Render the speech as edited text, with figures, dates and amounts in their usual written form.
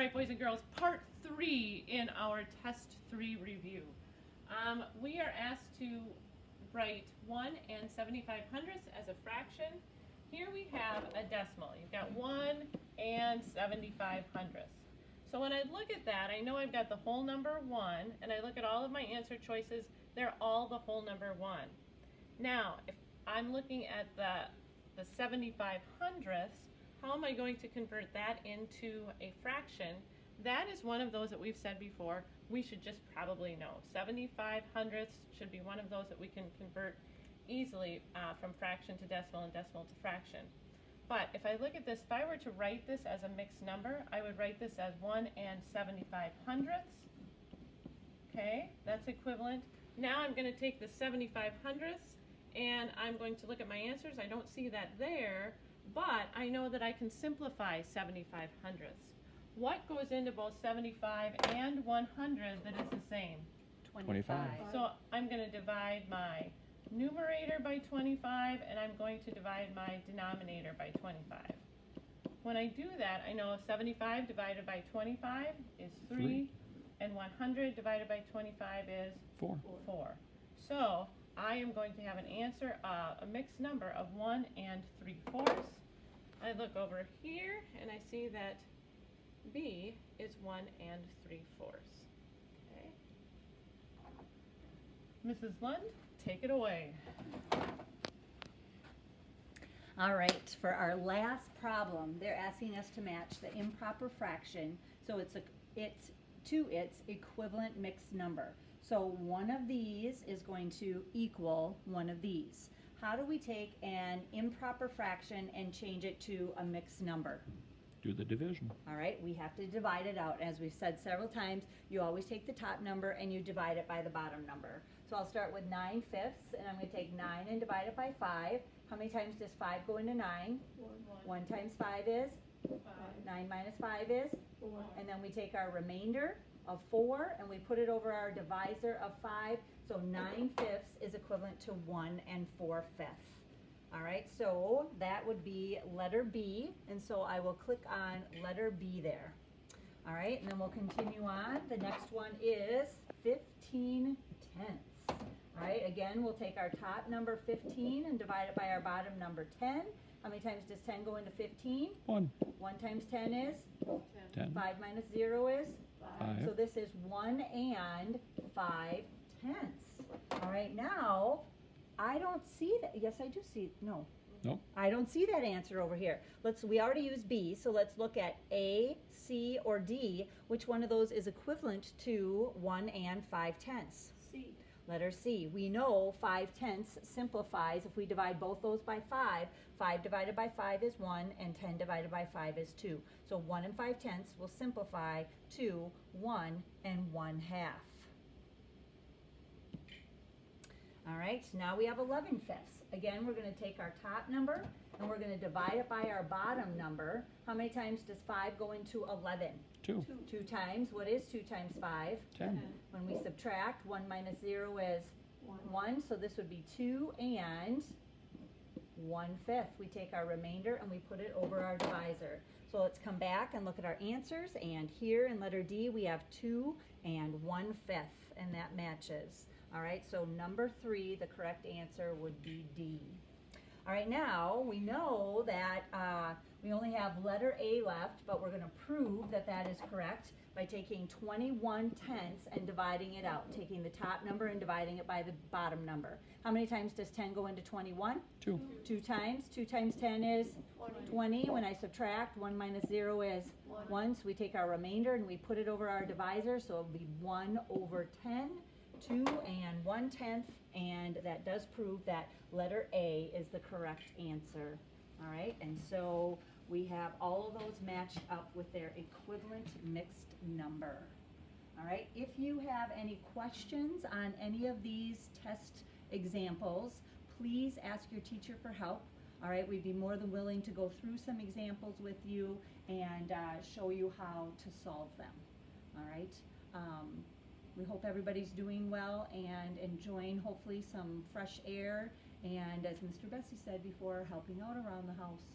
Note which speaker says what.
Speaker 1: right, boys and girls, part 3 in our test 3 review. We are asked to write 1 and 75 hundredths as a fraction. Here we have a decimal. You've got 1 and 75 hundredths. So when I look at that, I know I've got the whole number 1, and I look at all of my answer choices, they're all the whole number 1. Now, if I'm looking at the 75 hundredths, how am I going to convert that into a fraction? That is one of those that we've said before, we should just probably know. 75 hundredths should be one of those that we can convert easily from fraction to decimal and decimal to fraction. But if I look at this, if I were to write this as a mixed number, I would write this as 1 and 75 hundredths. Okay, that's equivalent. Now I'm going to take the 75 hundredths and I'm going to look at my answers. I don't see that there, but I know that I can simplify 75 hundredths. What goes into both 75 and 100 that is the same?
Speaker 2: 25.
Speaker 1: So I'm going to divide my numerator by 25 and I'm going to divide my denominator by 25. When I do that, I know 75 divided by 25 is 3 and 100 divided by 25 is
Speaker 2: 4.
Speaker 1: So I am going to have an answer, a mixed number of 1 and 3/4. I look over here and I see that B is 1 and 3/4. Okay. Mrs. Lund, take it away.
Speaker 3: All right, for our last problem, they're asking us to match the improper fraction, so it's to its equivalent mixed number. So one of these is going to equal one of these. How do we take an improper fraction and change it to a mixed number?
Speaker 2: Do the division.
Speaker 3: All right, we have to divide it out. As we've said several times, you always take the top number and you divide it by the bottom number. So I'll start with 9/5, and I'm going to take 9 and divide it by 5. How many times does 5 go into 9? 1 times 5 is?
Speaker 1: 5.
Speaker 3: 9 minus 5 is?
Speaker 1: 4.
Speaker 3: And then we take our remainder of 4 and we put it over our divisor of 5. So 9/5 is equivalent to 1 and 4/5. All right, so that would be letter B, and so I will click on letter B there. All right, and then we'll continue on. The next one is 15 tenths. All right, again, we'll take our top number 15 and divide it by our bottom number 10. How many times does 10 go into 15?
Speaker 2: 1.
Speaker 3: 1 times 10 is?
Speaker 2: 10.
Speaker 3: 5 minus 0 is?
Speaker 2: 5.
Speaker 3: So this is 1 and 5 tenths. All right, now, I don't see that. Yes, I do see. No.
Speaker 2: Nope.
Speaker 3: I don't see that answer over here. We already used B, so let's look at A, C, or D. Which one of those is equivalent to 1 and 5 tenths?
Speaker 1: C.
Speaker 3: Letter C. We know 5 tenths simplifies if we divide both those by 5. 5 divided by 5 is 1, and 10 divided by 5 is 2. So 1 and 5 tenths will simplify to 1 and 1/2. All right, so now we have 11/5. Again, we're going to take our top number and we're going to divide it by our bottom number. How many times does 5 go into 11?
Speaker 2: 2.
Speaker 3: 2 times. What is 2 times 5?
Speaker 2: 10.
Speaker 3: When we subtract, 1 minus 0 is 1, so this would be 2 and 1/5. We take our remainder and we put it over our divisor. So let's come back and look at our answers, and here in letter D we have 2 and 1/5, and that matches. All right, so number 3, the correct answer would be D. All right, now we know that we only have letter A left, but we're going to prove that that is correct by taking 21 tenths and dividing it out, taking the top number and dividing it by the bottom number. How many times does 10 go into 21?
Speaker 2: 2.
Speaker 3: 2 times. 2 times 10 is 20. When I subtract, 1 minus 0 is 1. So we take our remainder and we put it over our divisor, so it'll be 1/10. 2 and 1/10, and that does prove that letter A is the correct answer. All right, and so we have all of those matched up with their equivalent mixed number. All right, if you have any questions on any of these test examples, please ask your teacher for help. All right, we'd be more than willing to go through some examples with you and show you how to solve them. All right. We hope everybody's doing well and enjoying hopefully some fresh air, and as Mr. Bessie said before, helping out around the house.